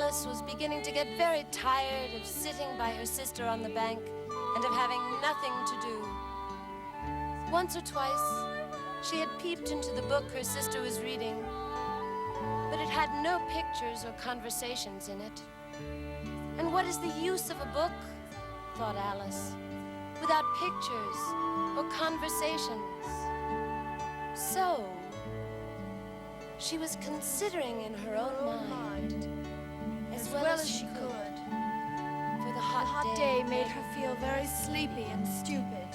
Alice was beginning to get very tired of sitting by her sister on the bank and of having nothing to do. Once or twice, she had peeped into the book her sister was reading, but it had no pictures or conversations in it. And what is the use of a book, thought Alice, without pictures or conversations? So, she was considering in her own mind, as well as she could, for the hot day made her feel very sleepy and stupid.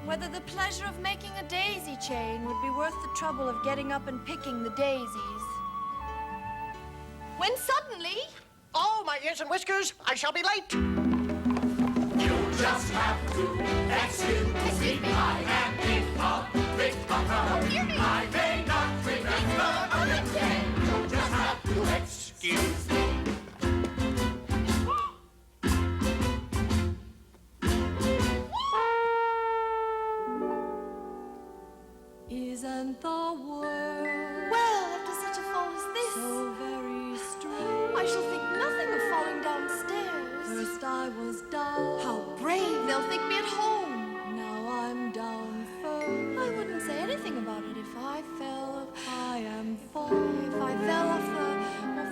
Whether the pleasure of making a daisy chain would be worth the trouble of getting up and picking the daisies. When suddenly... Oh, my ears and whiskers, I shall be late. You just have to excuse me. I am in a bit of a hurry. I may not remember everything. You just have to excuse me. Isn't the world Well, after such a fall as this, so very strange? I shall think nothing of falling downstairs. First I was down. How brave, they'll think me at home. Now I'm down first. I wouldn't say anything about it if I fell. I am falling. If I fell off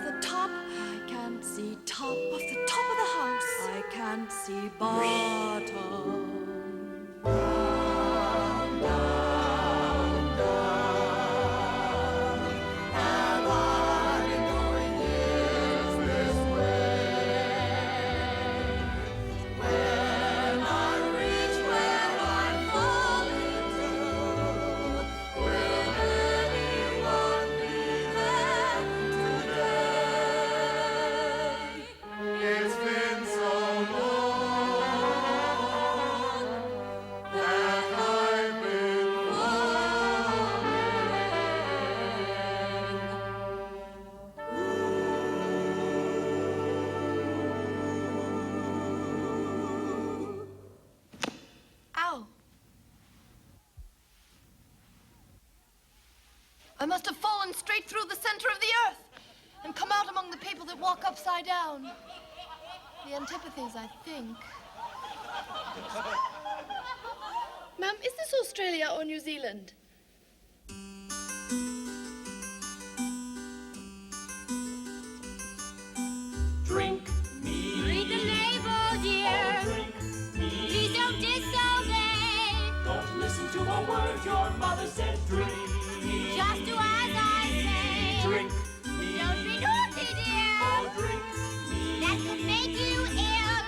the top, I can't see top. off the top of the house. I can't see bottom. It's been so long that I've been Ow. I must have fallen straight through the center of the earth and come out among the people that walk upside down. The antipathies, I think. Ma'am, is this Australia or New Zealand? Drink me. Read the label, dear. Drink me. Please don't disobey. Don't listen to a word your mother said. Drink me. Just do as I say. Drink me. Don't be naughty, dear. Oh, drink me. That could make you ill.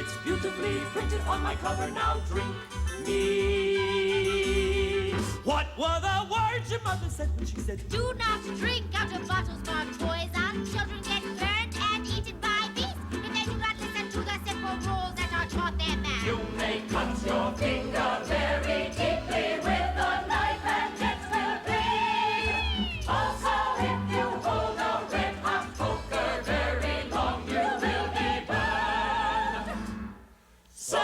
It's beautifully printed on my cover. Now drink me. What were the words your mother said when she said, Do not drink out of bottles marked poison. Children get burnt and eaten by bees if they do not listen to the simple rules that are taught them. You may cut your finger very deeply with a knife and it will bleed. Also, if you hold a red hot poker very long, you will be burned. So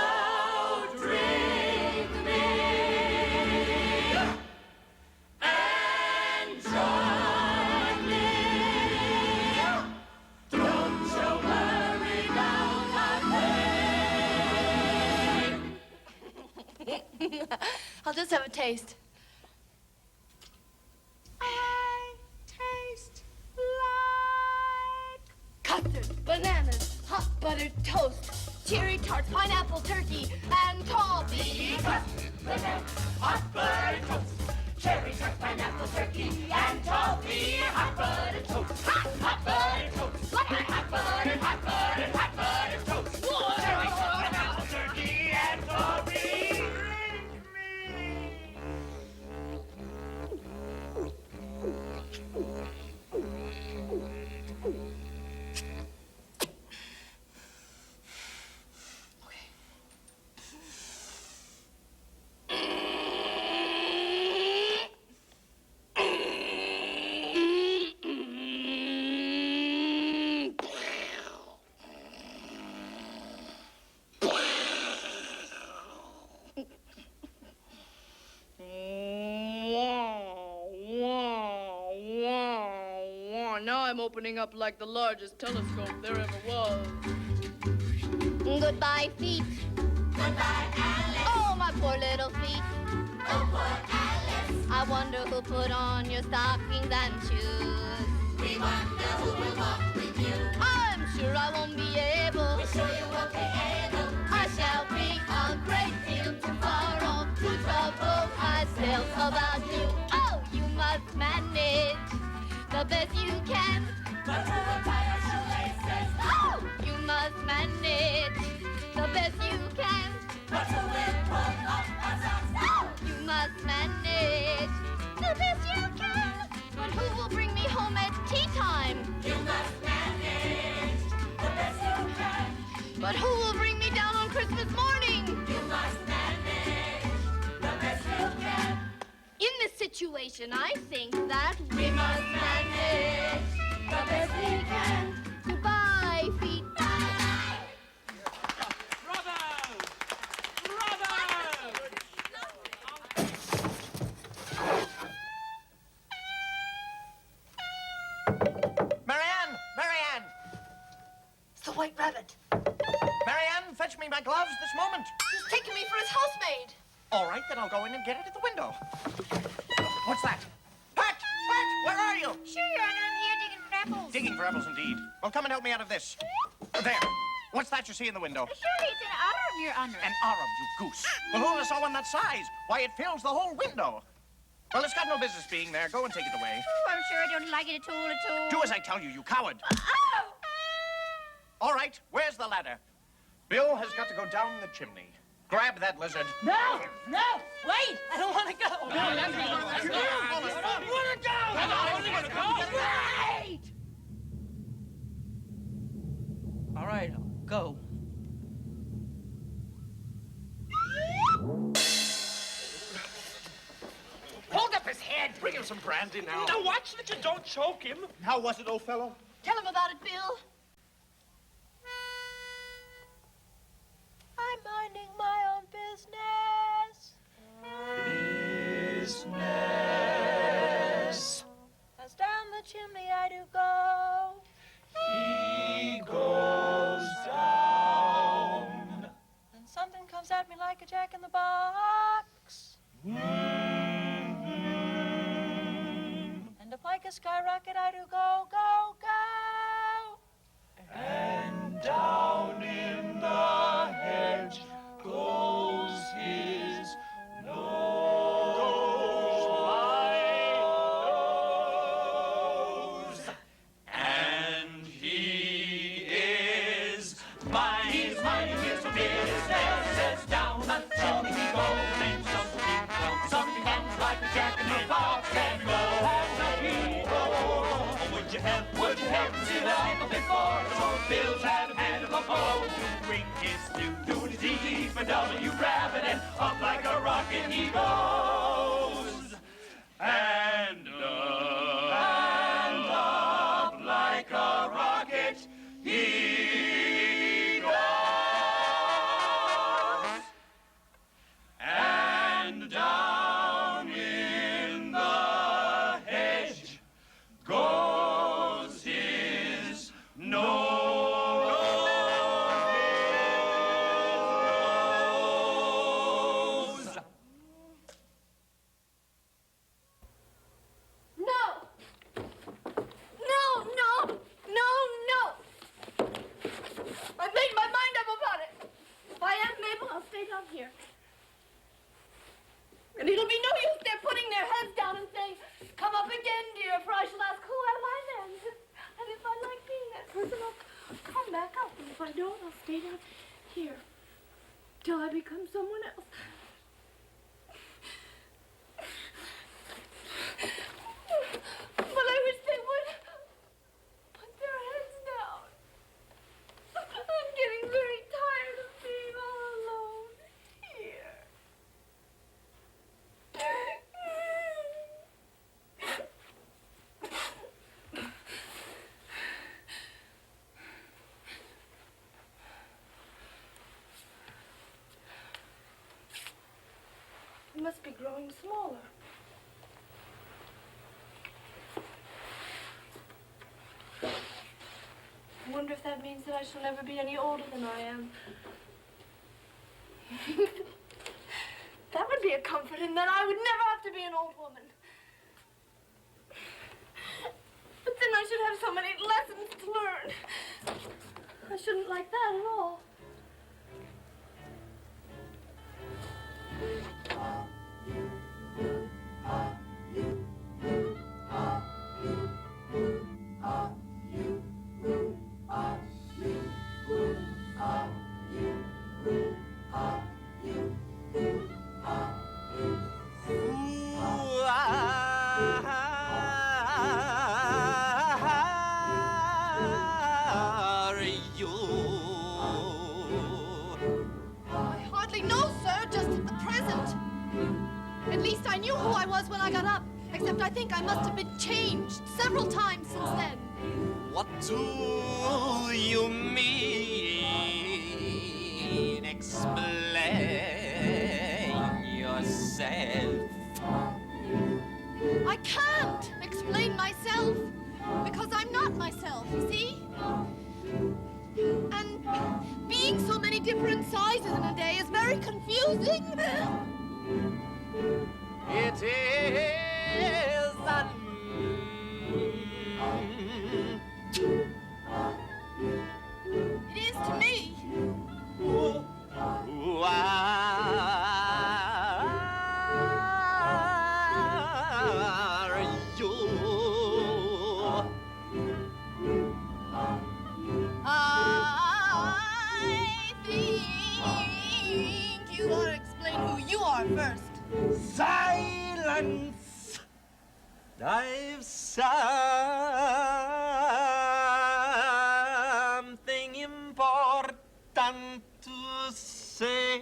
drink me and join me. Don't you worry about a thing. I'll just have a taste. I taste like Custard, bananas, hot buttered toast, cherry tart, pineapple turkey, and coffee. Hot buttered toast, cherry tart, pineapple turkey, and toffee. Hot buttered toast, hot buttered toast, hot buttered toast, cherry tart, pineapple turkey, and toffee. I'm opening up like the largest telescope there ever was. Goodbye, feet. Goodbye, Alice. Oh, my poor little feet. Oh, poor Alice. I wonder who put on your stockings and shoes. We wonder who will walk with you. I'm sure I won't be able. We're sure you won't be able. I shall be a great deal too far off to trouble myself about you. Oh, you must manage the best you can. But who will tie our shoelaces? Oh, you must manage the best you can. But who will pull up our socks? Oh, you must manage the best you can. But who will bring me home at tea time? You must manage the best you can. But who will bring me down on Christmas morning? You must manage the best you can. In this situation, I think that We must manage the best we can. Goodbye, feet. Bravo! Bravo! Marianne! Marianne! It's the White Rabbit. Marianne, fetch me my gloves this moment. He's taking me for his housemaid. All right, then I'll go in and get it at the window. What's that? Pat! Pat! Where are you? Sure, Your Honor, I'm here digging for apples. Digging for apples, indeed. Well, come and help me out of this. There. What's that you see in the window? Surely it's an arum, Your Honor. An arum, you goose. Well, who ever saw one that size? Why, it fills the whole window. Well, it's got no business being there. Go and take it away. Oh, I'm sure I don't like it at all. Do as I tell you, you coward. Oh! All right, where's the ladder? Bill has got to go down the chimney. Grab that lizard. No! No! Wait! I don't want to go! No, Let's go! I don't want to go! I only want to go! Wait! All right, go. Hold up his head. Bring him some brandy now. Now watch that you don't choke him. How was it, old fellow? Tell him about it, Bill. I'm minding my own business. Business. As down the chimney I do go. He goes down. And something comes at me like a jack in the box. And up like a skyrocket I do go, go, go. And down in the hedge goes his nose. My nose. And he is minding his business. Down the chimney he goes, and something comes like a jack in the box, and go and he goes. Would you help sit a little before? So Bill's had a bit of a blow to bring his stew. Doing his easy for W Rabbit, and up like a rocket he goes. And up like a rocket he goes. And down in the hedge goes his nose. No! No, no! No, no! I've made my mind up about it. If I am Mabel, I'll stay down here. And it'll be no use their putting their heads down and saying, "Come up again, dear," for I shall ask, "Who am I then?" And if I like being that person, I'll come back up. And if I don't, I'll stay down here till I become someone else. But I wish they would put their heads down. I'm getting very tired of being all alone here. It must be growing smaller. I wonder if that means that I shall never be any older than I am. That would be a comfort, and then I would never have to be an old woman. But then I should have so many lessons to learn. I shouldn't like that at all. I knew who I was when I got up, except I think I must have been changed several times since then. What do you mean? Explain yourself. I can't explain myself because I'm not myself, you see? And being so many different sizes in a day is very confusing. It is It is to me. Who are you? I think you ought to explain who you are first. Silence! I've something important to say.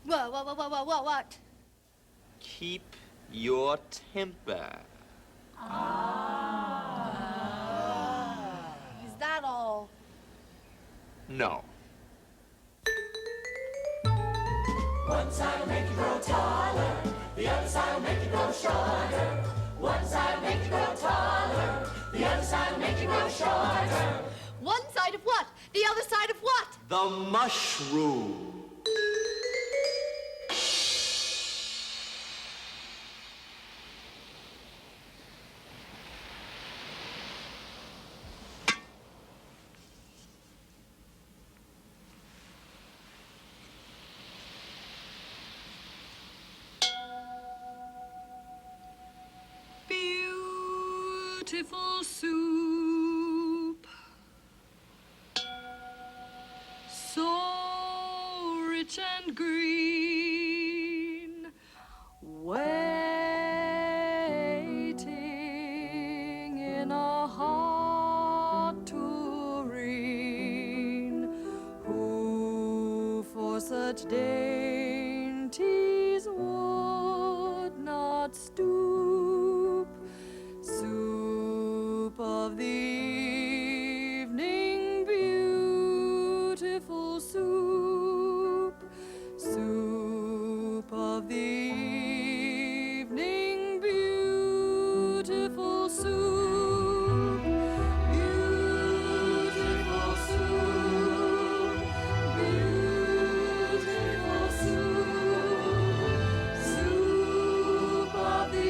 What? Keep your temper. Is that all? No. One side will make you grow taller, the other side will make you grow shorter. One side will make you grow taller, the other side will make you grow shorter. One side of what? The other side of what? The mushroom. Beautiful soup, so rich and green, waiting in a hot tureen. Who for such dainties would not stoop? Soup of the evening, beautiful soup. Soup of the evening, beautiful soup. Beautiful soup. Beautiful soup. Soup of the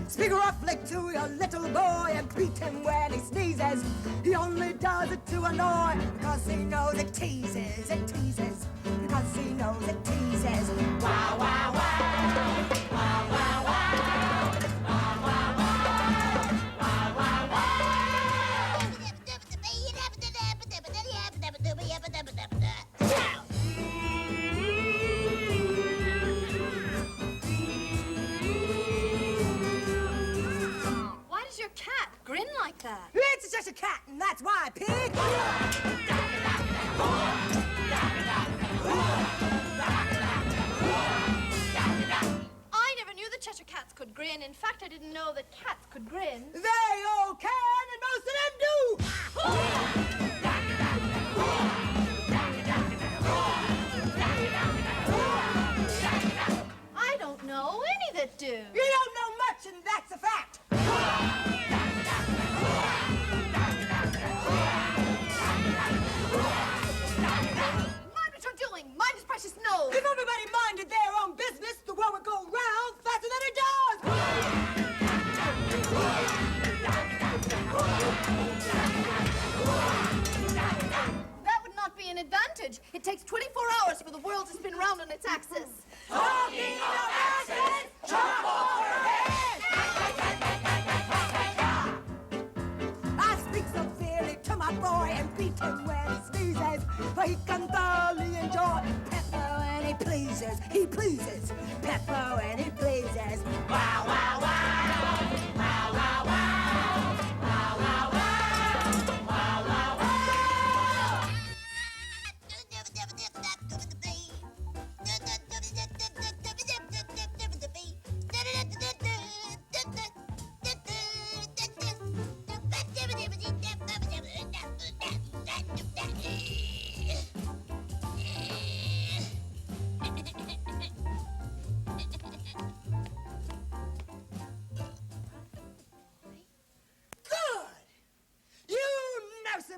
Speak roughly to your little boy and beat him when he sneezes. He only does it to annoy because he knows it teases, because he knows it teases. Wow, wow, wow. Wow, wow, wow. Wow, wow, wow. Wow, wow, wow. Why does your cat grin like that? It's just a cat, and that's why, pig. I never knew the Cheshire cats could grin. In fact, I didn't know that cats could grin. They all can, and most of them do. I don't know any that do. You don't know much, and that's a fact. Mind what you're doing. Mind his precious nose. If everybody minded their own business, the world would go round faster than it does. That would not be an advantage. It takes 24 hours for the world to spin round on its axis. Talking of axis, chop off her head. I speak severely to my boy and beat him when he sneezes, for he can thoroughly enjoy pepper when he pleases. He pleases pepper when he pleases. Wow, wow, wow. Wow, wow, wow. Wow, wow, wow. Wow, wow, wow.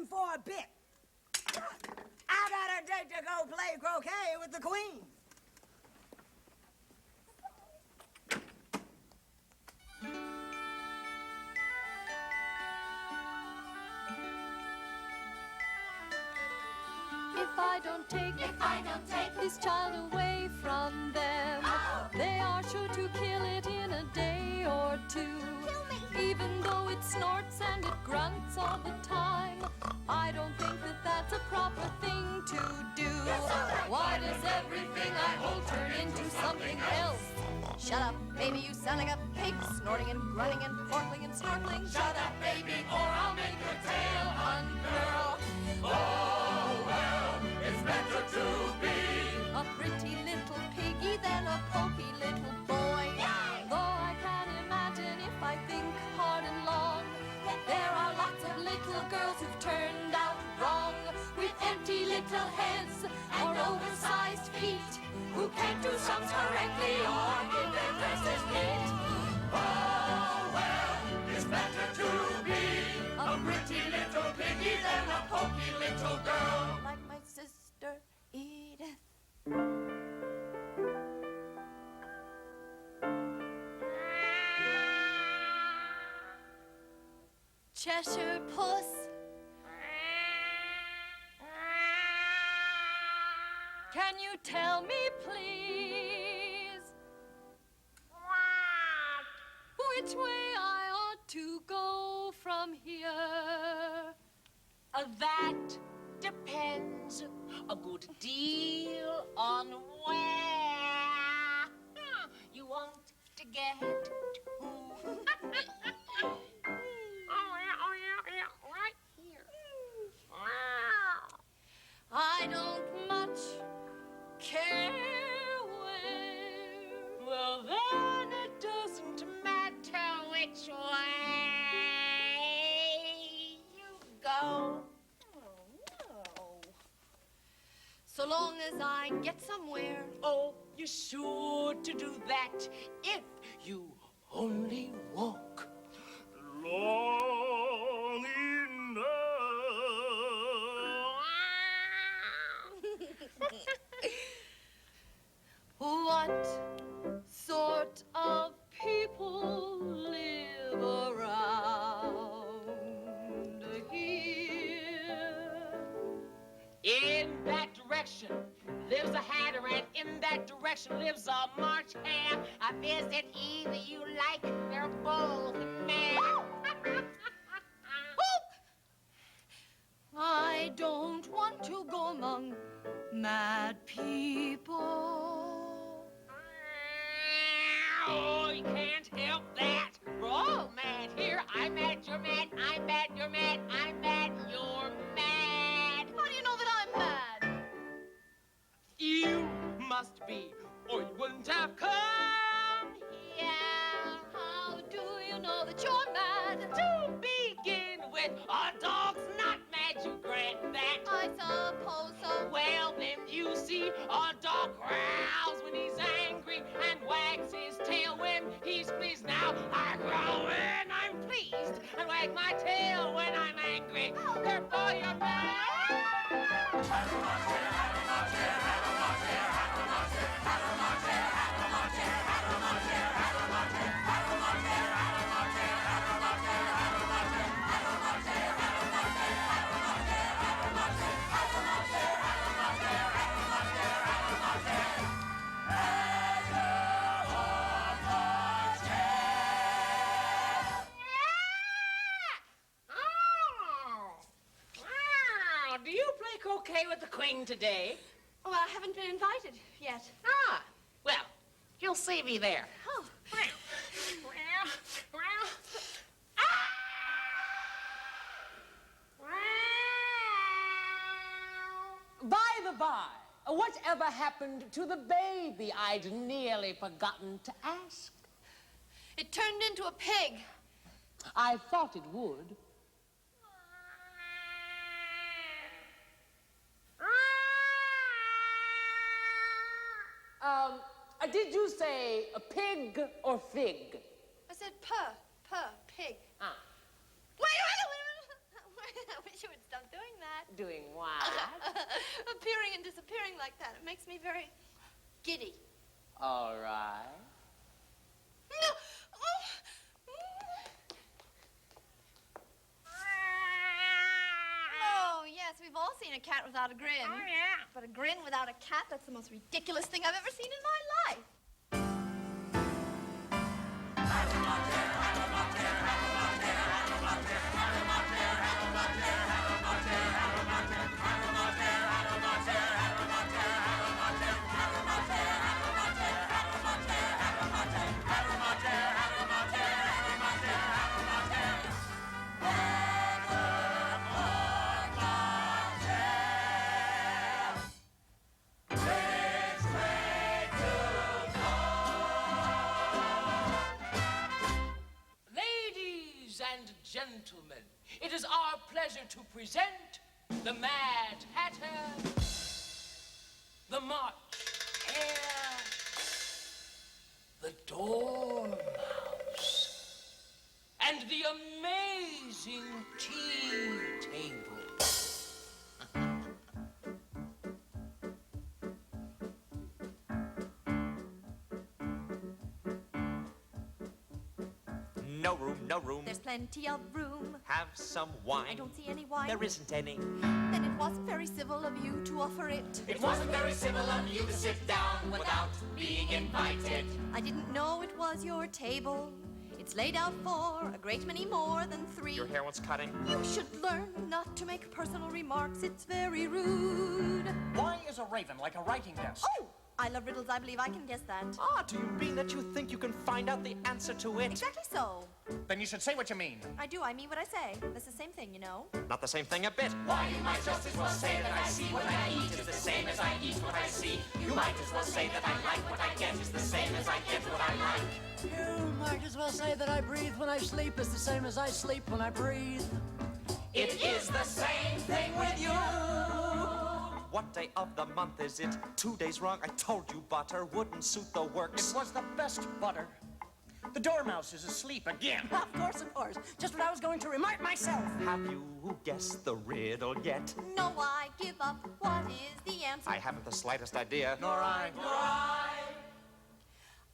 For a bit. I got a date to go play croquet with the queen. If I don't take this child away from them, they are sure to kill it in a day or two. Even though it snorts and it grunts all the time, I don't think that that's a proper thing to do. Why does everything I hold turn into something else? Shut up, baby, you sound like a pig, snorting and grunting and portling and snorkeling. Shut up, baby, or I'll make your tail uncurl. Oh, well, it's better to be a pretty little piggy than a pokey little boy. Though I can imagine if I think hard and long, there are lots of little girls who've turned out wrong, with empty little heads or oversized feet, who can't do sums correctly or get their dresses neat. Oh, well, it's better to be a pretty little piggy than a pokey little girl. Like my sister Edith. Cheshire puss. Can you tell me, please, which way I ought to go from here? That depends a good deal on where you want to get to. Right here. I don't much care where. Well, then it doesn't matter which way you go. So long as I get somewhere. Oh, you're sure to do that if you only walk long enough. What sort of people live around here? In that direction lives a hatter, and in that direction lives a March Hare. I visit either you like, they're both mad. I don't want to go among mad people. Oh, you can't help that. We're all mad here. I'm mad, you're mad, I'm mad, you're mad, I'm mad, you're mad. How do you know that I'm mad? You must be, or you wouldn't have come here. that you're mad. To begin with, a dog's not mad, you grant that. I suppose so. Well, then you see, a dog growls when he's angry and wags his tail when he's pleased. Now, I growl when I'm pleased and wag my tail when I'm angry. Therefore, you're mad. Do you play croquet with the queen today? Well, I haven't been invited yet. Ah, well, you'll see me there. Oh. By the by, whatever happened to the baby I'd nearly forgotten to ask? It turned into a pig. I thought it would. Did you say a pig or fig? I said pig. Ah. Wait. I wish you would stop doing that. Doing what? Appearing and disappearing like that. It makes me very giddy. All right. No. Oh, yes, we've all seen a cat without a grin. Oh, yeah. But a grin without a cat, that's the most ridiculous thing I've ever seen in my life. Gentlemen, it is our pleasure to present the Mad Hatter, the March Hare, the Dormouse, and the amazing tea table. No room, no room. There's plenty of room. Have some wine. I don't see any wine. There isn't any. Then it wasn't very civil of you to offer it. It wasn't very civil of you to sit down without being invited. I didn't know it was your table. It's laid out for a great many more than three. Your hair wants cutting. You should learn not to make personal remarks. It's very rude. Why is a raven like a writing desk? Oh! I love riddles. I believe I can guess that. Ah, do you mean that you think you can find out the answer to it? Exactly so. Then you should say what you mean. I do. I mean what I say. That's the same thing, you know. Not the same thing a bit. Why, you might just as well say that I see what I eat is the same as I eat what I see. You might as well say that I like what I get is the same as I get what I like. You might as well say that I breathe when I sleep is the same as I sleep when I breathe. It is the same thing with you. What day of the month is it? 2 days wrong. I told you butter wouldn't suit the works. It was the best butter. The dormouse is asleep again. Of course. Just what I was going to remark myself. Have you guessed the riddle yet? No, I give up. What is the answer? I haven't the slightest idea. Nor I.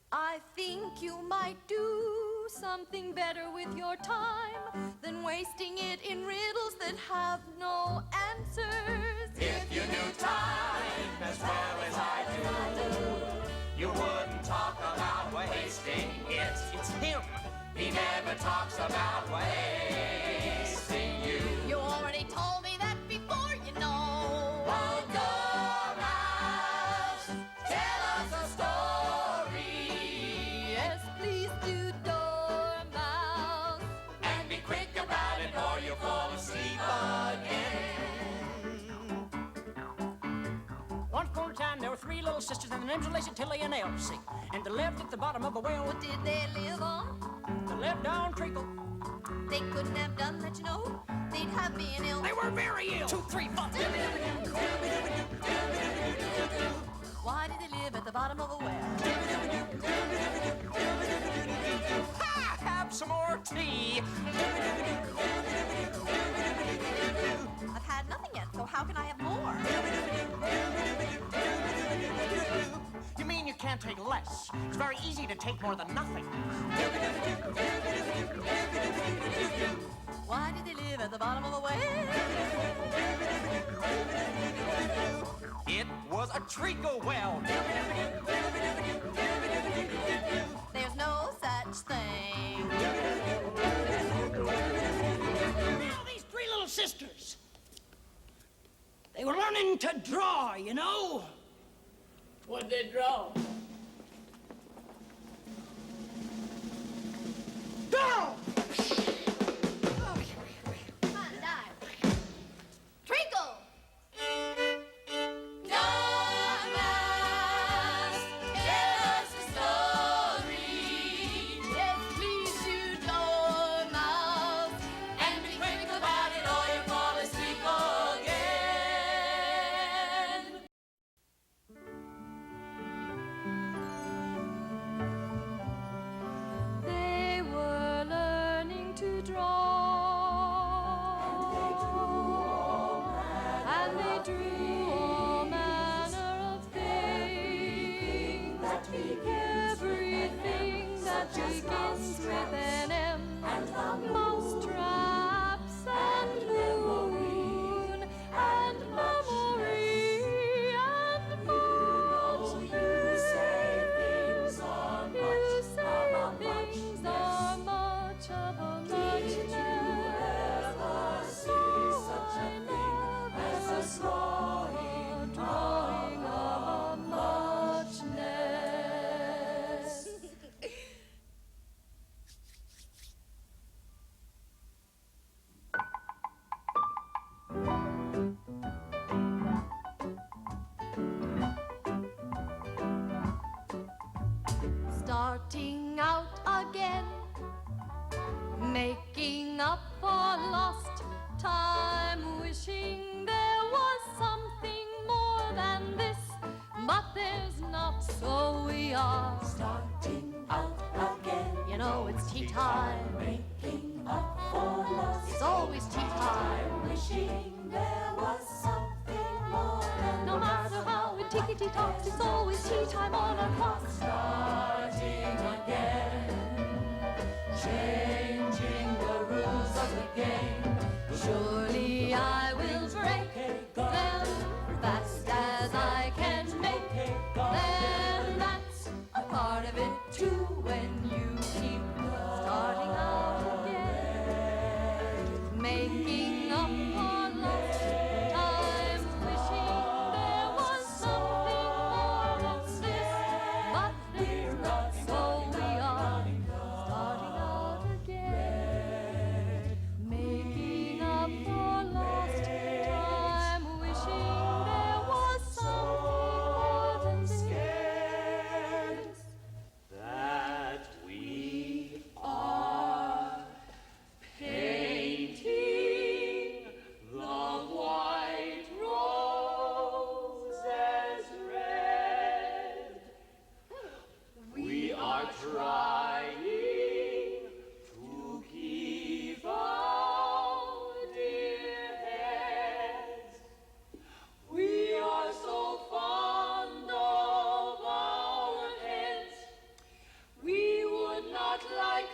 I think you might do something better with your time than wasting it in riddles that have no answers. If you knew time as well as I do, you wouldn't talk about wasting it. It's him. He never talks about wasting you. You already told me that before, you know. Oh, Dormouse, tell us a story. Yes, please do, Dormouse. And be quick about it or you'll fall asleep again. Once upon a time, there were 3 little sisters, and the names were Lacey, Tilly, and Elsie. And they lived at the bottom of a well. What did they live on? They lived down, treacle. They couldn't have done that, you know. They'd have been ill. They were very ill. 2, 3, 4. Why did they live at the bottom of a well? Ha! Have some more tea. I've had nothing yet, so how can I have more? You mean you can't take less? It's very easy to take more than nothing. Why did they live at the bottom of a well? It was a treacle well. There's no such thing. Now, these 3 little sisters, they were learning to draw, you know. What'd they draw? Go! Come on, dive. Treacle! Dormouse, tell us a story. Yes, please do, Dormouse. And be quick about it or you'll fall asleep again. They were learning to draw. And they drew all manner of things. Everything that begins with an M. Mousetraps and moon and memory and much. You say things are much of a muchness. So I never saw a drawing of a muchness. Starting out again, making up for lost time, wishing there was something more than this, but there's not, so we are starting out again. You know it's tea time, making up for lost. It's always tea time, wishing there was something more than. No matter how it tickety talks, it's always tea time on our clock. Starting again, changing the rules of the game. Surely I will break them fast as I can make them. That's a part of it too when you keep starting out again, making up for lost time, wishing there was something more than this, but there's not, so we are starting out again, making up for lost time, wishing there was something more than this. That we are painting the white roses red. We are trying to keep our dear heads. We are so fond of our heads. We would not like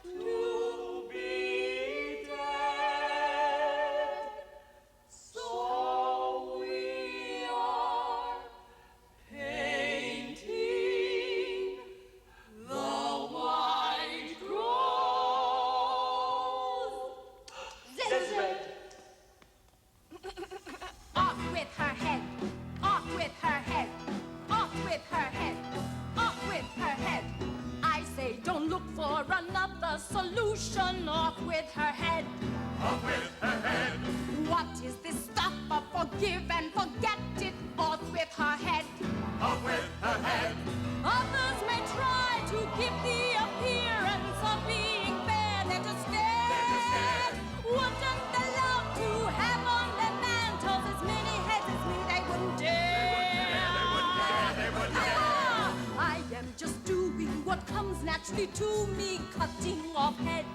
to be dead. So we are painting the white rose red. Off with her head. Off with her head. Off with her head. Off with her head. I say don't look for another solution. Off with her head. Up with her head. What is this stuff of forgive and forget it? Off with her head. Up with her head. Others may try to give the appearance of being fair. actually to me cutting off heads.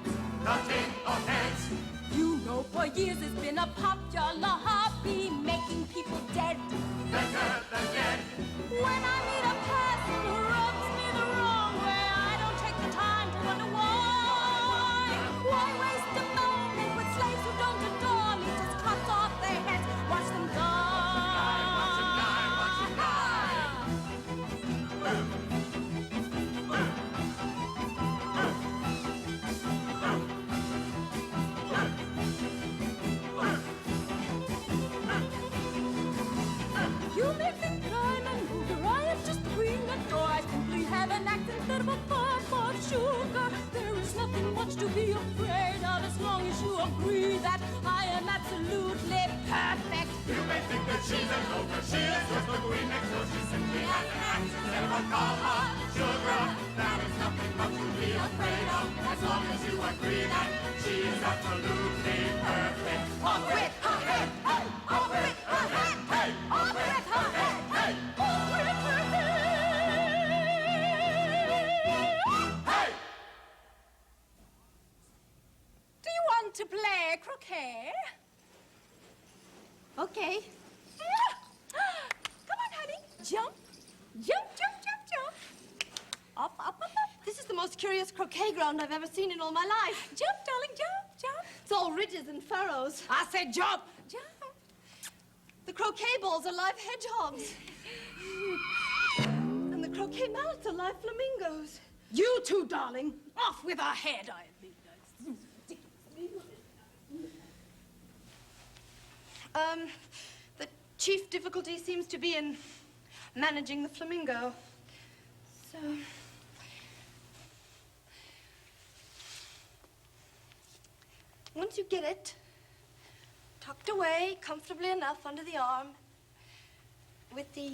Cutting off heads. You know, for years it's been a popular hobby, making people dead. Better than dead. When I meet a person who rubs me the wrong way, I don't take the time to wonder why. Why waste a moment with slaves who don't adore me? Just cut off their heads, watch them die. Watch them die, watch them die. You may think I'm an ogre, I am just queen adore. I simply have an act instead of a form of sugar. There is nothing much to be afraid of as long as you agree that I am absolutely perfect. You may think that she's an ogre. She is just the queen next door. She simply has an act instead of a comma. Sugar, there is nothing much to be afraid of as long as you agree that she is absolutely perfect. Off with her head, hey! Off with her head, hey! Off with her head, hey! Off with her head, Hey! Do you want to play croquet? Okay. Come on, honey. Jump. Jump, jump, jump, jump. Up, up, up, up. This is the most curious croquet ground I've ever seen in all my life. Jump, darling, jump, jump. It's all ridges and furrows. I said jump. Jump. The croquet balls are live hedgehogs. And the croquet mallets are live flamingos. You too, darling. Off with her head, I think. The chief difficulty seems to be in managing the flamingo. So... once you get it tucked away comfortably enough under the arm, with the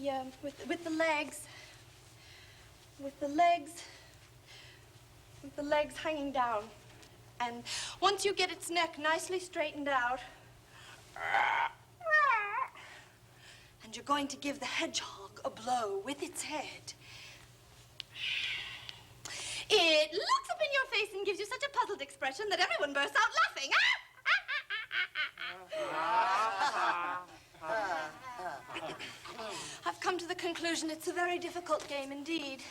legs hanging down, and once you get its neck nicely straightened out, and you're going to give the hedgehog a blow with its head, it looks up in your face and gives you such a puzzled expression that everyone bursts out laughing. I've come to the conclusion it's a very difficult game indeed.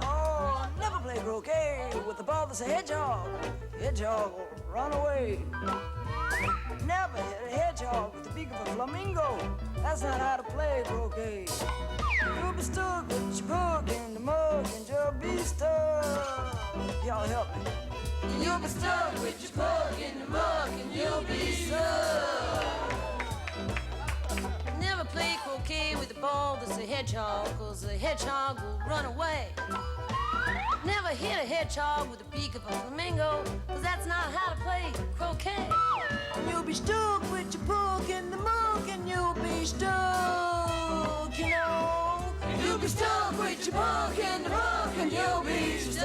Oh, never play croquet with the ball that's a hedgehog. Hedgehog will run away. Never hit a hedgehog with the beak of a flamingo. That's not how to play croquet. You'll be stuck with your book in the mug and you'll be stuck. Y'all help me. You'll be stuck with your book in the mug and you'll be stuck. Never play croquet with a ball that's a hedgehog, 'cause the hedgehog will run away. Never hit a hedgehog with the beak of a flamingo, 'cause that's not how to play croquet. You'll be stuck with your book in the mug and you'll be stuck, you know. You'll be stuck with your book in the mug and you'll be stuck.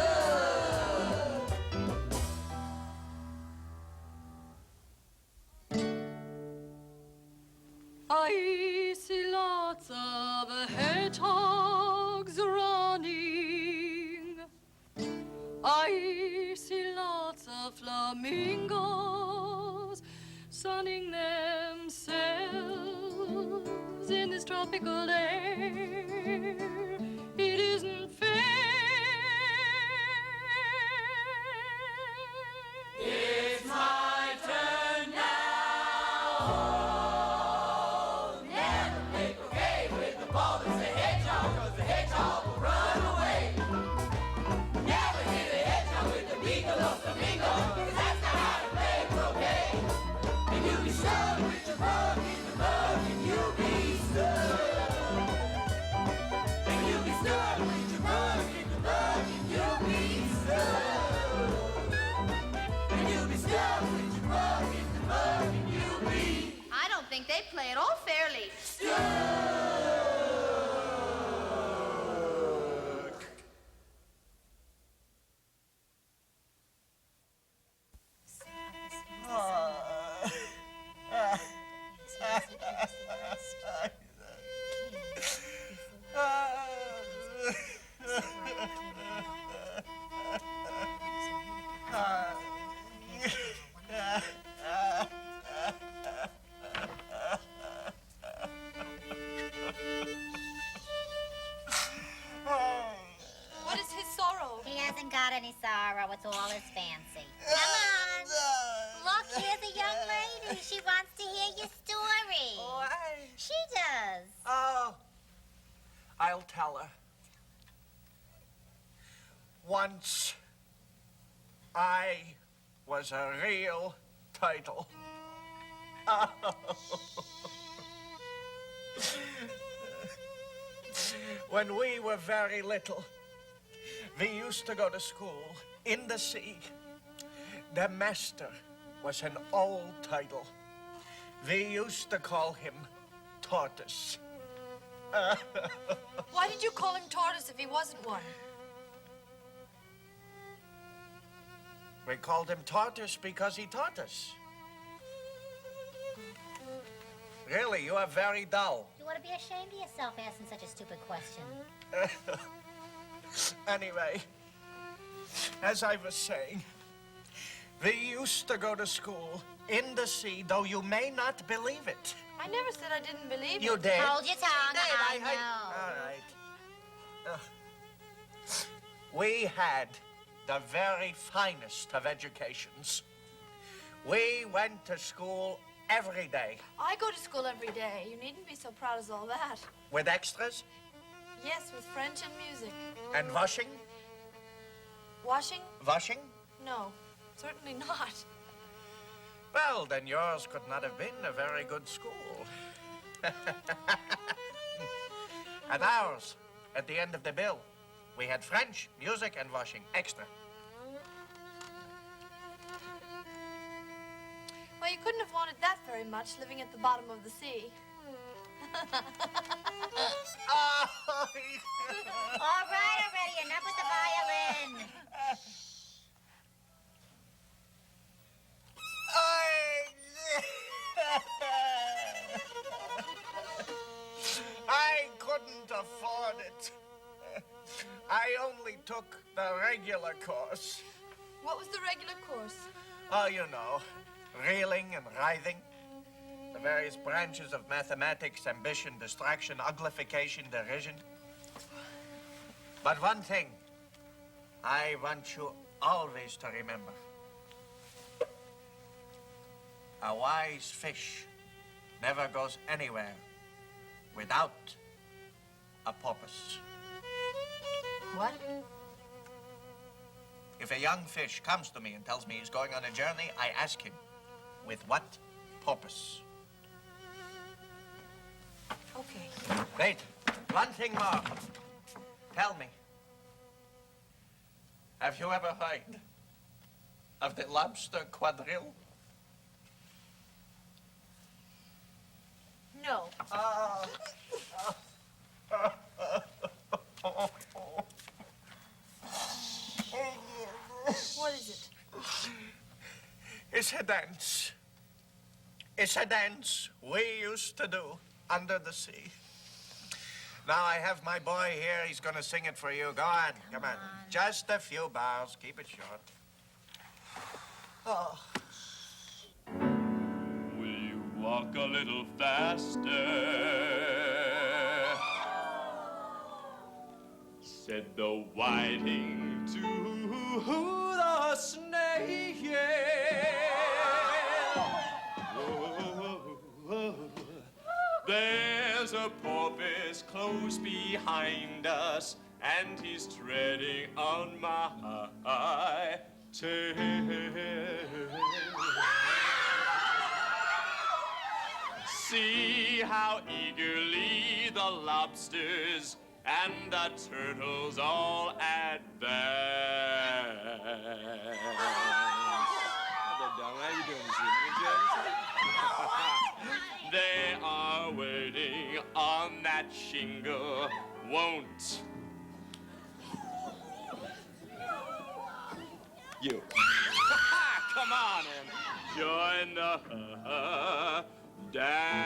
I see lots of hedgehogs running. I see lots of flamingos sunning themselves in this tropical air. It isn't fair. It's my turn now. Never play croquet with the ball that's a hedgehog, 'cause the hedgehog will run away. Never hit a hedgehog with the beak of a flamingo, 'cause that's not how to play croquet. And you'll be stuck with your bug in the mug, and you'll be stuck. And you'll be stuck with your bug in the mug, and you'll be stuck. And you'll be stuck with your bug in the mug, and you'll be I don't think they play it all fairly. hasn't got any sorrow. It's all his fancy. Come on. Look, here's a young lady. She wants to hear your story. What? She does. Oh, I'll tell her. Once, I was a real title. When we were very little, we used to go to school in the sea. The master was an old title. We used to call him Tortoise. Why did you call him Tortoise if he wasn't one? We called him Tortoise because he taught us. Really, you are very dull. You ought to be ashamed of yourself asking such a stupid question. Anyway, as I was saying, we used to go to school in the sea, though you may not believe it. I never said I didn't believe You it. did. Hold your tongue. You did. I know. All right. We had the very finest of educations. We went to school every day. I go to school every day. You needn't be so proud as all that. With extras Yes, with French and music. and washing. Washing? Washing? No, certainly not. Well, then yours could not have been a very good school. And ours, at the end of the bill, we had French, music, and washing. Extra. Well, you couldn't have wanted that very much, living at the bottom of the sea. All right already. Enough with the violin. I couldn't afford it. I only took the regular course. What was the regular course? Oh, you know, reeling and writhing. The various branches of mathematics, ambition, distraction, uglification, derision. But one thing I want you always to remember. A wise fish never goes anywhere without a porpoise. What? If a young fish comes to me and tells me he's going on a journey, I ask him, with what purpose? Okay. Wait, one thing more. Tell me, have you ever heard of the lobster quadrille? No. What is it? It's a dance. It's a dance we used to do under the sea. Now I have my boy here. He's going to sing it for you. Go on. Come on. Just a few bars. Keep it short. Oh. Will you walk a little faster? Said the whiting to the snake. Whoa. There's a porpoise close behind us, and he's treading on my tail. See how eagerly the lobsters and the turtles all advance. How you doing this evening? They are waiting on that shingle, won't you? Come on and join the dance.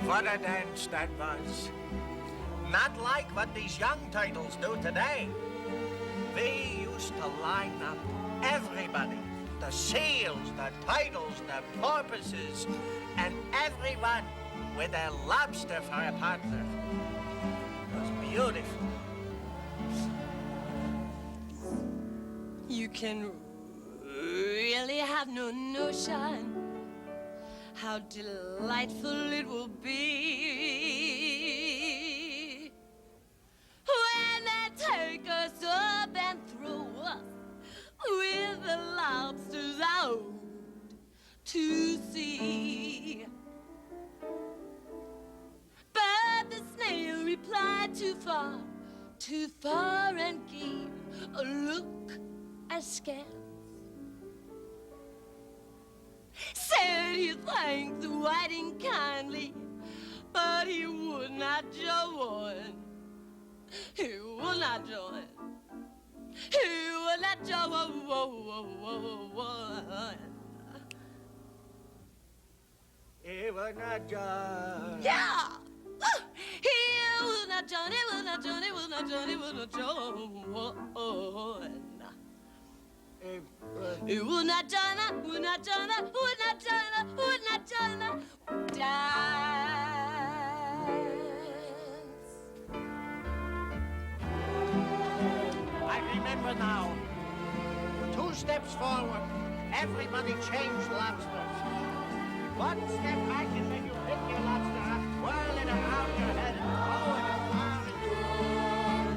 What a dance that was. Not like what these young titles do today. We used to line up everybody. The seals, the titles, the porpoises, and everyone with a lobster for a partner. beautiful. You can really have no notion how delightful it will be when they take us up and throw us with the lobsters out to sea. But the snail replied too far and gave a look askance. Said he thanked the whiting kindly, but he would not join. He would not join. He would not join. He would not join. Yeah! He will not join, he will not join, he will not join, he will not join. He will not join, will not join, will not join, will not join. Dance. I remember now. 2 steps forward, everybody changed lobsters. 1 step back and when you pick your lobster up, whirl it around your head and throw it as far as you can.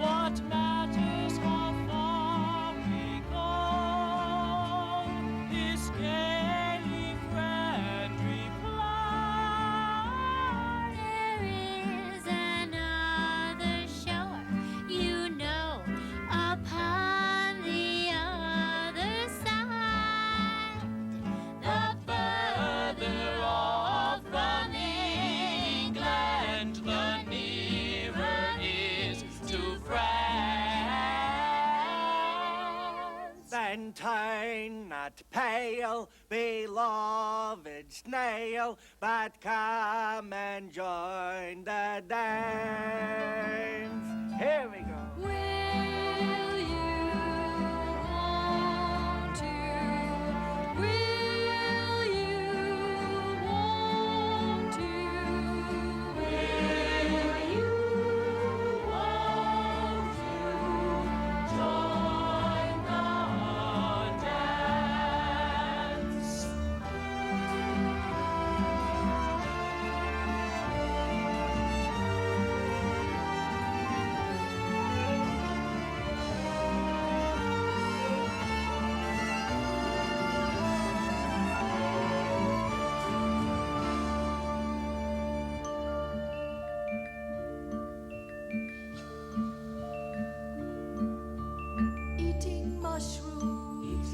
What matters how far we go? His scaly friend replied. There is another shore, you know, upon the other side. The further off from England, the nearer is to France. Then turn not pale, beloved snail, but come and join the dance. Here we go. Will you want to? Will you want to? Will you want to join the dance? Eating mushrooms,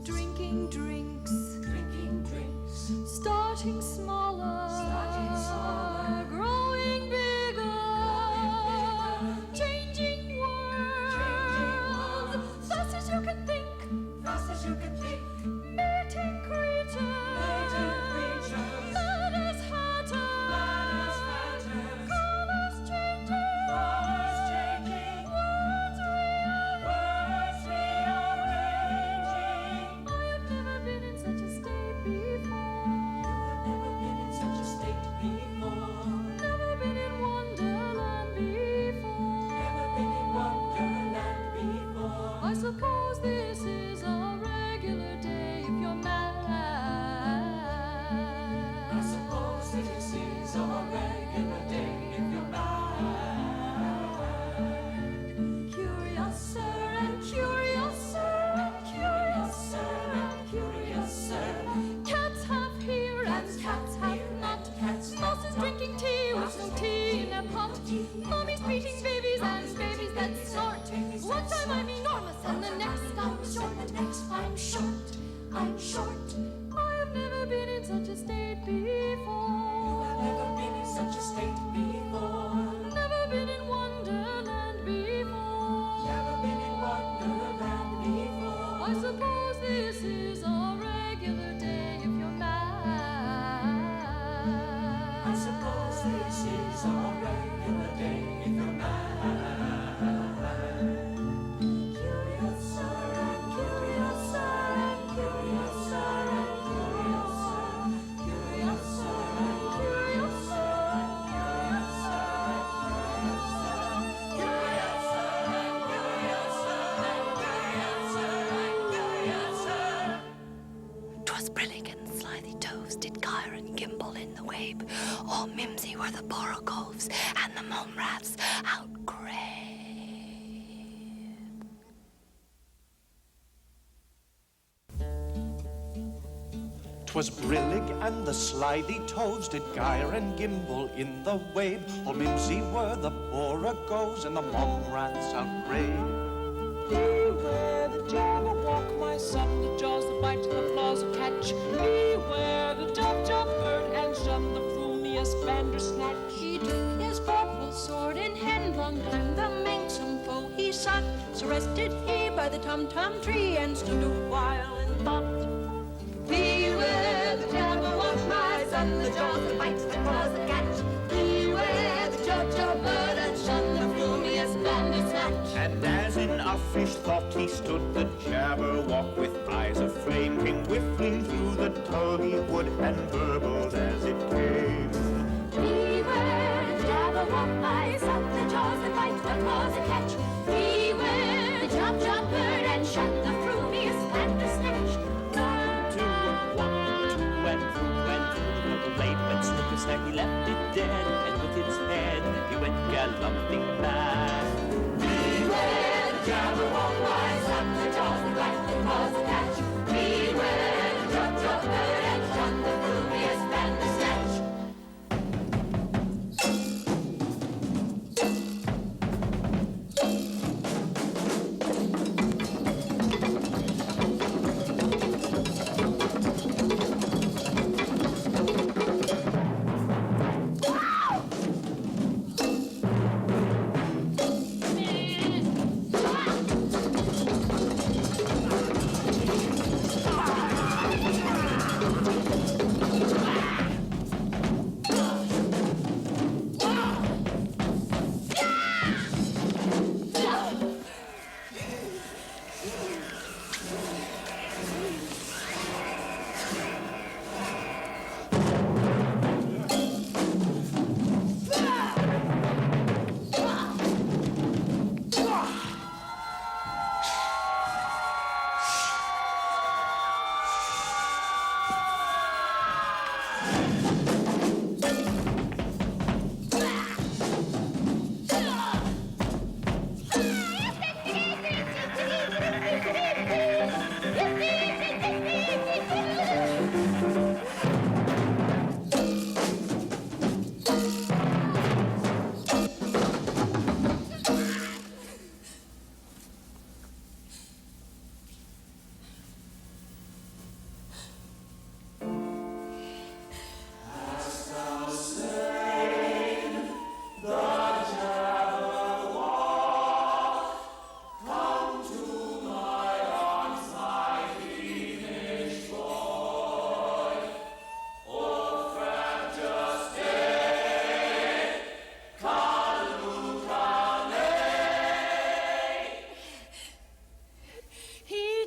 drinking drinks, starting smaller, growing bigger, changing worlds, fast as you can think, meeting creatures, mad as hatters, colors changing, worlds rearranging. I have never been in such a state before. Never been in Wonderland before. I suppose this is a regular day if you're mad. Curiouser and curiouser and curiouser. Cats have here and cats have not. Mouses drinking tea with no tea in their pot. Mummies beating babies and babies that snort. One time I'm enormous and the next I'm short. I have never been in such a state before. Never been in Wonderland before. I suppose this is a regular day if you're mad. Curiouser and curiouser and curiouser. wabe. All mimsy were the borogoves, and the mome raths outgrabe. 'Twas brillig and the slithy toves did gyre and gimble in the wabe. All mimsy were the borogoves, and the mome raths outgrabe. Beware the jabberwock, my son, the jaws that bite, the claws that catch. Beware the dove bird, and shun the frumious bandersnatch. He took his purple sword in hand, long time the manxome foe he sought. So rested he by the tum-tum tree, and stood a while in thought. Beware the jabberwock, my son, the jaws that bite, the claws that catch. Beware the bird, and shun the frumious bandersnatch. And as in uffish thought he stood, the jabberwock with eyes of flame came whiffling through the tulgey wood and burbled as it came. Beware the jabberwock, my son, the jaws that bite, the claws that catch. Beware the bird, and shun the frumious bandersnatch. The blade went slip and snack, he left it dead, and with its head he went galloping back. Beware the jabberwock, my son, the jaws that bite, the claws that catch. Beware the bird, and shun the frumious bandersnatch.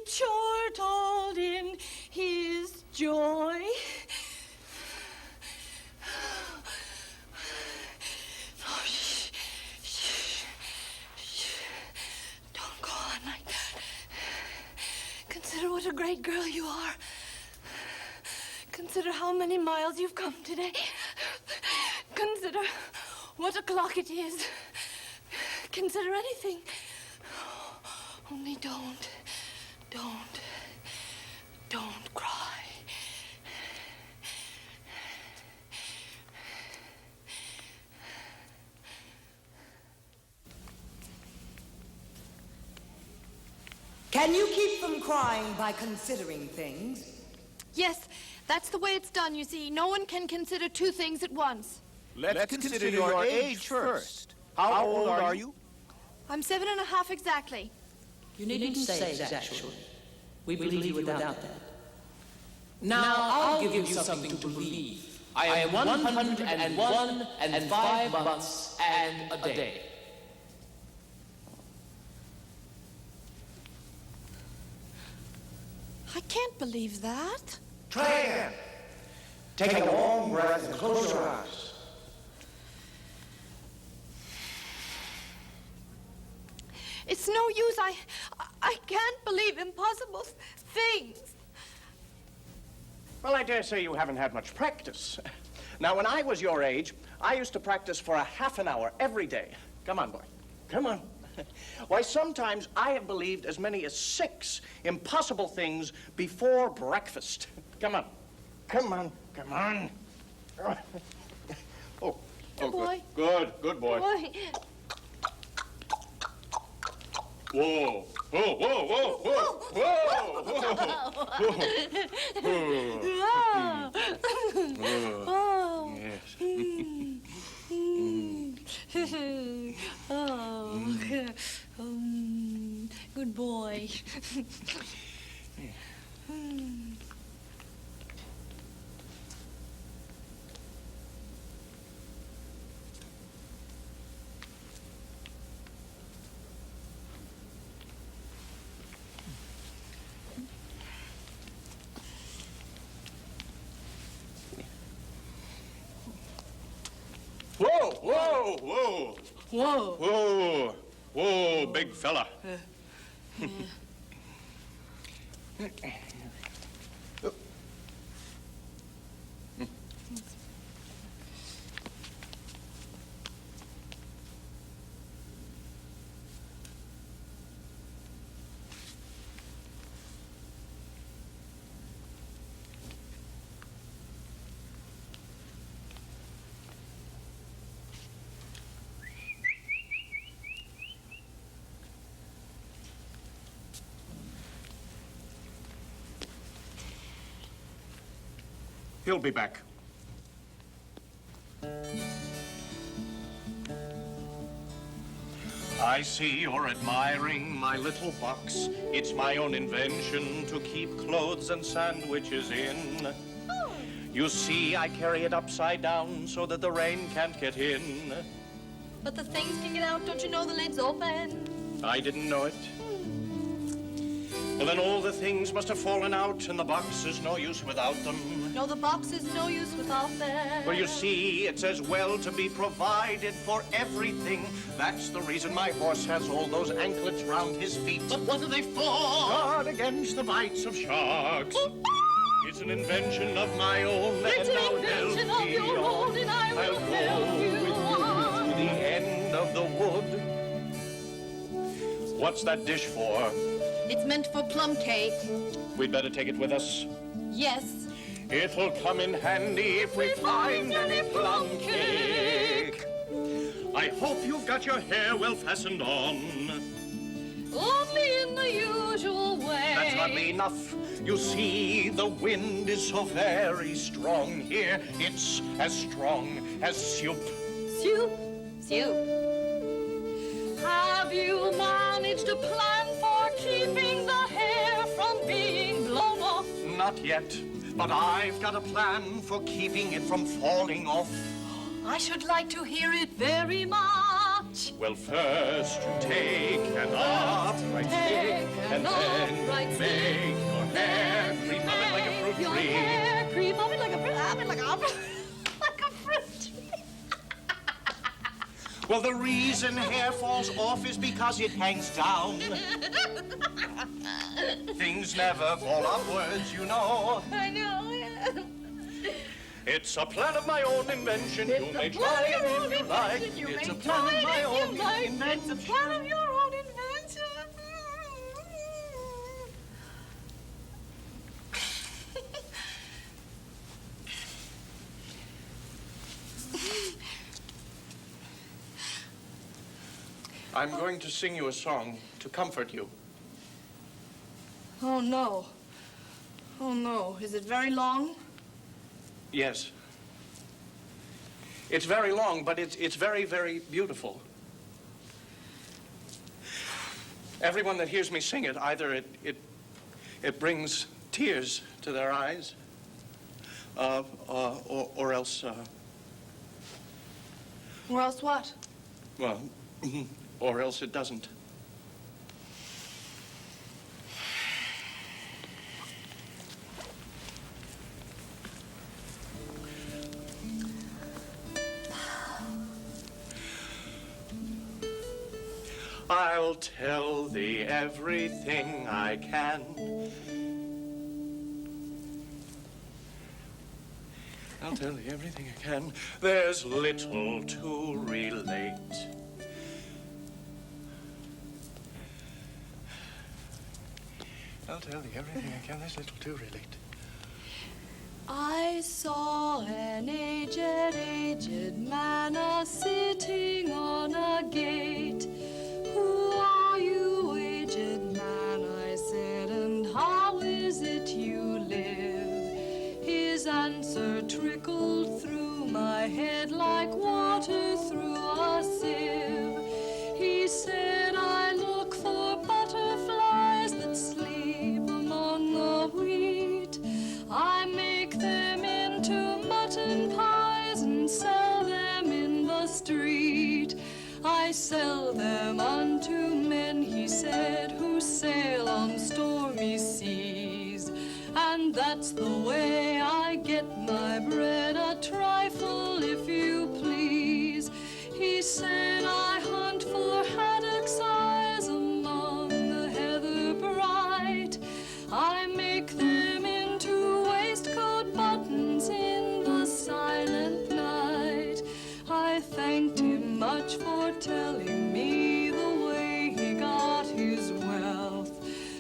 Chortled in his joy. Oh, shh. Don't go on like that. Consider what a great girl you are. Consider how many miles you've come today. Consider what o'clock it is. Consider anything. Only don't cry. Can you keep from crying by considering things? Yes, that's the way it's done, you see. No one can consider two things at once. Let's consider your age first. How old are you? I'm 7.5 exactly. You needn't say exactly. We believe you without that. Now I'll give you something to believe. I am 101 and 5 months and a day. I can't believe that. Try again. Take a long breath and close your eyes. It's no use. I can't believe impossible things. Well, I dare say you haven't had much practice. Now, when I was your age, I used to practice for a half an hour every day. Come on, boy. Come on. Why, sometimes I have believed as many as 6 impossible things before breakfast. Come on. Come on. Come on. Oh. Good boy. Good. Good boy. Boy. Whoa. Whoa, whoa, whoa, whoa, whoa, whoa. Oh. Yes. Good boy. Whoa, whoa, whoa. Whoa. Whoa. Whoa, big fella. He'll be back. I see you're admiring my little box. It's my own invention to keep clothes and sandwiches in. You see, I carry it upside down so that the rain can't get in. But the things can get out. Don't you know the lid's open? I didn't know it. Well, then all the things must have fallen out, and the box is no use without them. No, the box is no use without them. Well, you see, it's as well to be provided for everything. That's the reason my horse has all those anklets round his feet. But what are they for? Guard against the bites of sharks. It's an invention of my own, It's and an I'll invention help of thee your on. own, and I will I'll help go you with on. to the end of the wood. What's that dish for? It's meant for plum cake. We'd better take it with us. Yes. It'll come in handy if we find any plum cake. I hope you've got your hair well fastened on. Only in the usual way. That's hardly enough. You see, the wind is so very strong here. It's as strong as soup. Soup. Soup. Have you managed a plan for keeping the hair from being blown off? Not yet, but I've got a plan for keeping it from falling off. I should like to hear it very much. Well, first you take an upright stick, and then make your hair creep up it like a fruit Your tree. hair creep up it like a fruit, like a fruit tree. Well, the reason hair falls off is because it hangs down. Things never fall upwards, you know. I know. It's a plan of my own invention. You may try it if you like. It's a plan of my own invention. It's a plan of your own invention. I'm going to sing you a song to comfort you. Oh, no. Oh, no. Is it very long? Yes. It's very long, but it's very, very beautiful. Everyone that hears me sing it, either it brings tears to their eyes, or else, Or else what? well, or else it doesn't. I'll tell thee everything I can. I'll tell you everything I can. There's little to relate. I'll tell you everything I can. There's little to relate. I saw an aged man a-sitting on a gate. Who are you, aged man? I said, and how is it you live? His answer trickled through my head like water through a sieve. He said, I look for butterflies that sleep among the wheat. I make them into mutton pies and sell them in the street. I sell them unto men, he said, who sail on stormy seas. And that's the way I get my bread, a trifle if you please. He said, I hunt for haddocks' eyes among the heather bright. I make them into waistcoat buttons in the silent night. I thanked him much for telling me the way he got his wealth,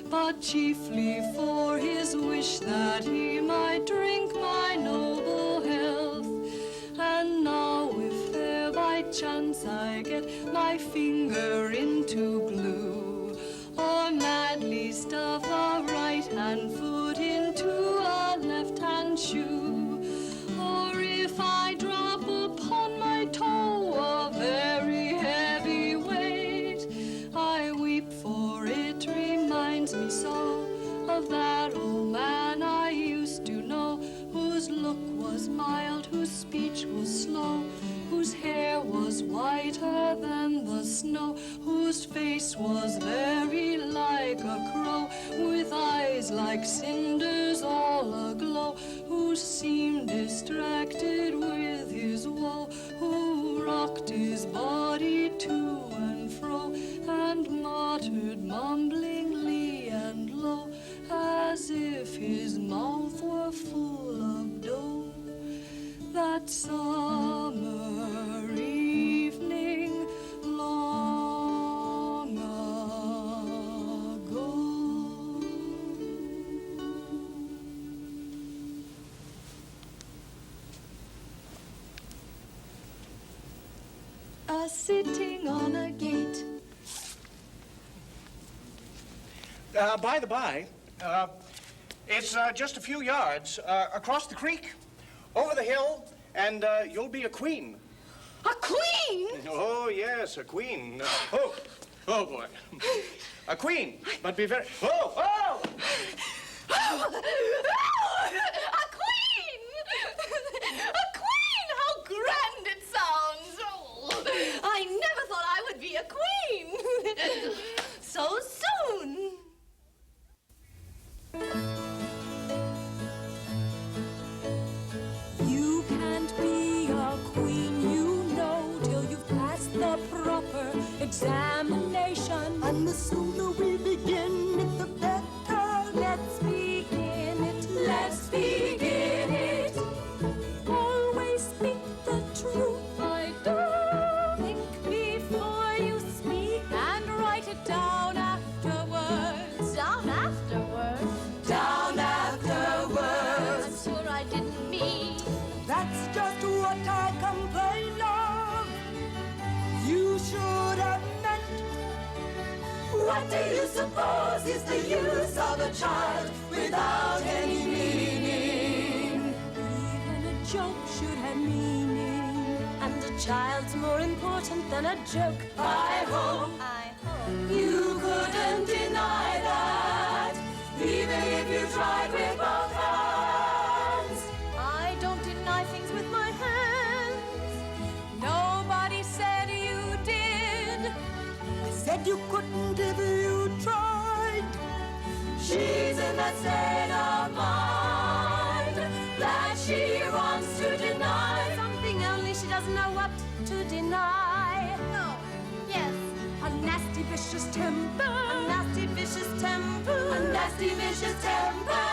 but chiefly for his wish that he might drink my noble health. And now if there by chance I get my finger into glue, or madly stuff a right-hand foot into a left-hand shoe, or if I drop upon my toe a very heavy weight, I weep, for it reminds me so of that old man I used to know, whose look was mild, whose speech was slow, whose hair was whiter than the snow, whose face was very like a crow, with eyes like cinders all aglow, who seemed distracted with his woe, who rocked his body to and fro, and muttered mumblingly and low, as if his mouth were full of dough. That summer evening long ago. Sitting on a gate. By the by, it's just a few yards across the creek, over the hill, and you'll be a queen. A queen? Oh, yes, a queen. Oh, boy. A queen, but be very... Oh! Oh, a queen! A queen! How grand it sounds! Oh, I never thought I would be a queen. So soon. You can't be a queen, you know, till you've passed the proper examination. And the sooner we begin it, the better. Let's begin it, let's begin it. Always speak the truth. I don't think before you speak, and write it down afterwards. Down afterwards? Down afterwards. I'm sure I didn't mean. That's just what I complain of. You should have meant. What do you suppose is the use of a child without any meaning? Even a joke should have meaning, and a child's more important than a joke. I hope you couldn't deny that, even if you tried with both hands. I don't deny things with my hands. Nobody said you did. I said you couldn't if you tried. She's in that state of mind that she wants to deny something, only she doesn't know what to deny. No. Yes. A nasty, vicious temper. A nasty, vicious temper. A nasty, vicious temper.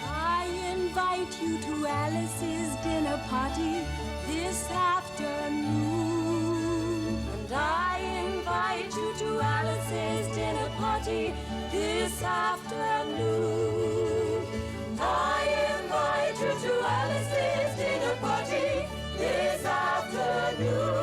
I invite you to party this afternoon. And I invite you to Alice's dinner party this afternoon. I invite you to Alice's dinner party this afternoon.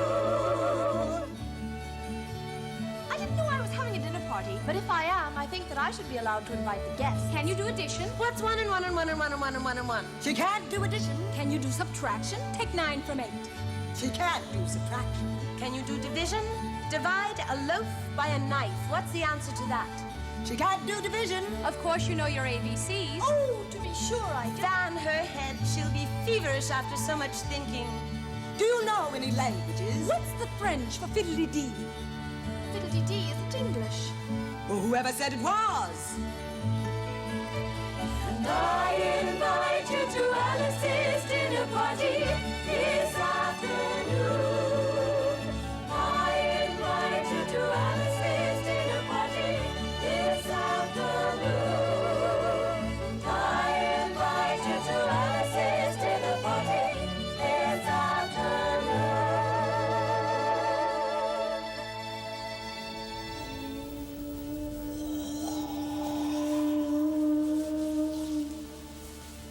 I didn't know I was having a dinner party, but if I am, I think that I should be allowed to invite the guests. Can you do addition? What's 1 and 1 and 1 and 1 and 1 and 1 and 1? She can't do addition. Can you do subtraction? Take 9 from 8. She can't do subtraction. Can you do division? Divide a loaf by a knife. What's the answer to that? She can't do division. Of course you know your ABCs. Oh, to be sure I do. Fan her head. She'll be feverish after so much thinking. Do you know any languages? What's the French for fiddly-dee? Fiddly-dee isn't English. Well, whoever said it was? And I invite you to Alice's dinner party this afternoon. I invite you to Alice's dinner party this afternoon. I invite you to Alice's dinner party this afternoon.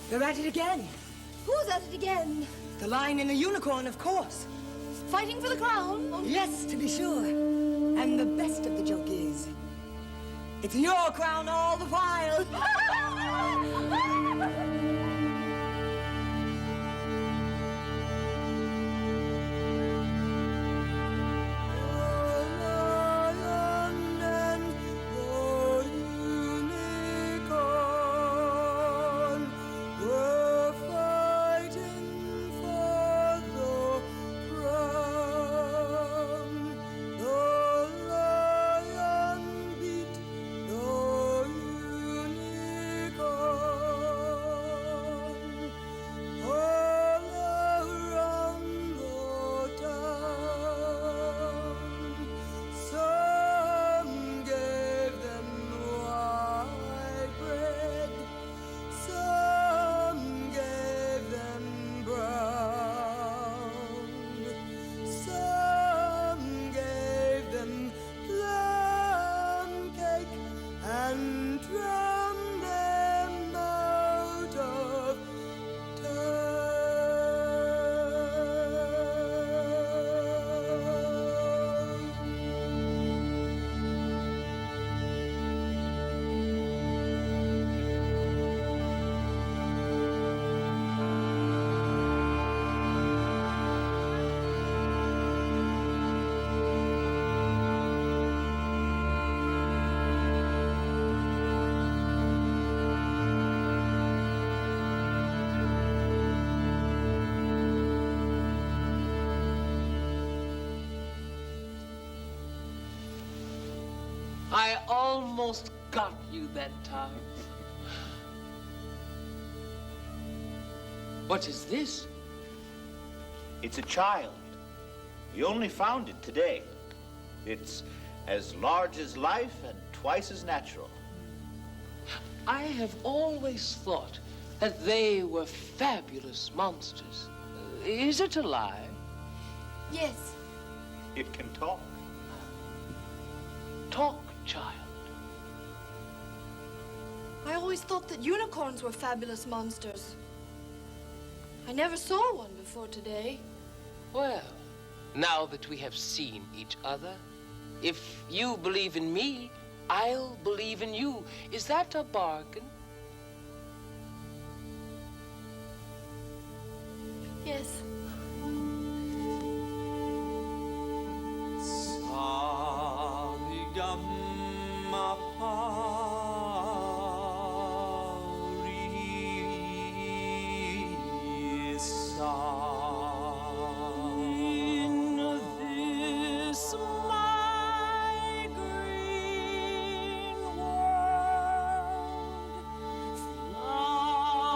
They're at it again. Who's at it again? The Lion and the Unicorn, of course. Fighting for the crown? Yes, to be sure. And the best of the joke is, it's your crown all the while. I almost got you that time. What is this? It's a child. We only found it today. It's as large as life and twice as natural. I have always thought that they were fabulous monsters. Is it a lie? Yes. It can talk. Talk, child. I always thought that unicorns were fabulous monsters. I never saw one before today. Well, now that we have seen each other, if you believe in me, I'll believe in you. Is that a bargain? Yes.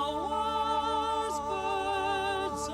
Flowers, birds,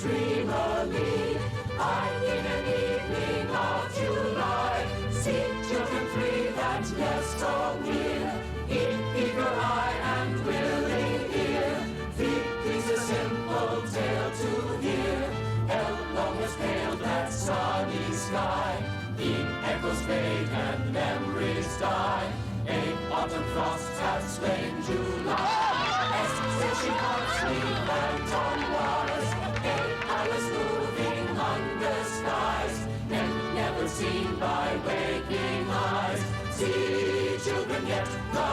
dreamily. I in an evening of July see children three that nest so near, eager eye and willing ear. These a simple tale to hear. Long has paled that sunny sky. Echoes fade and memories die. Autumn frosts have slain July. Said she haunts me and unwise. Alice moving under skies, and never seen by waking eyes. See children yet the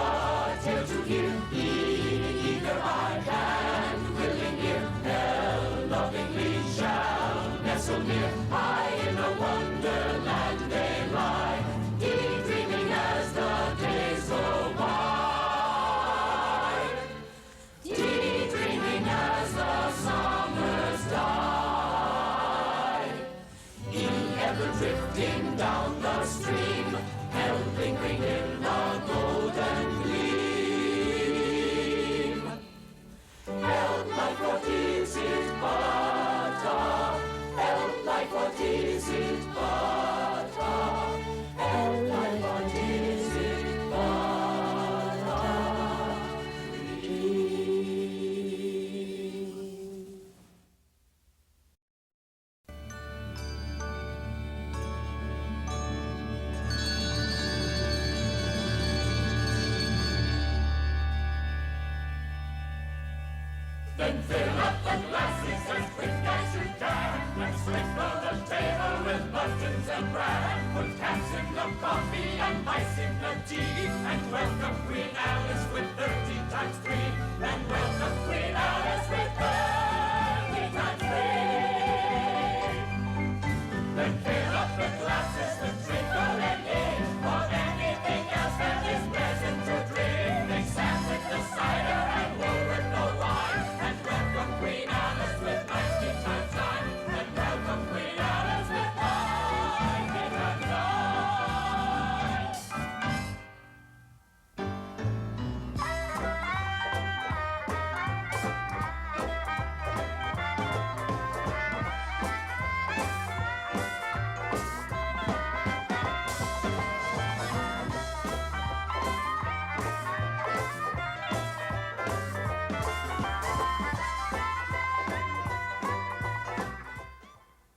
tale to hear. Eager eye and willing ear. Hell lovingly shall nestle near. High in a wonderland they lie, daydreaming as the days go by, daydreaming as the summers die. Ever drifting down the stream, held lingering in the golden gleam. Held like what is it but a, held like what is it but a, held like what is it but a dream. Then fill up the glasses as quick as you can, and sprinkle the table with muffins and bran. Put caps in the coffee and ice in the tea, and welcome Queen Alice with 30 times 3. And welcome Queen Alice with 30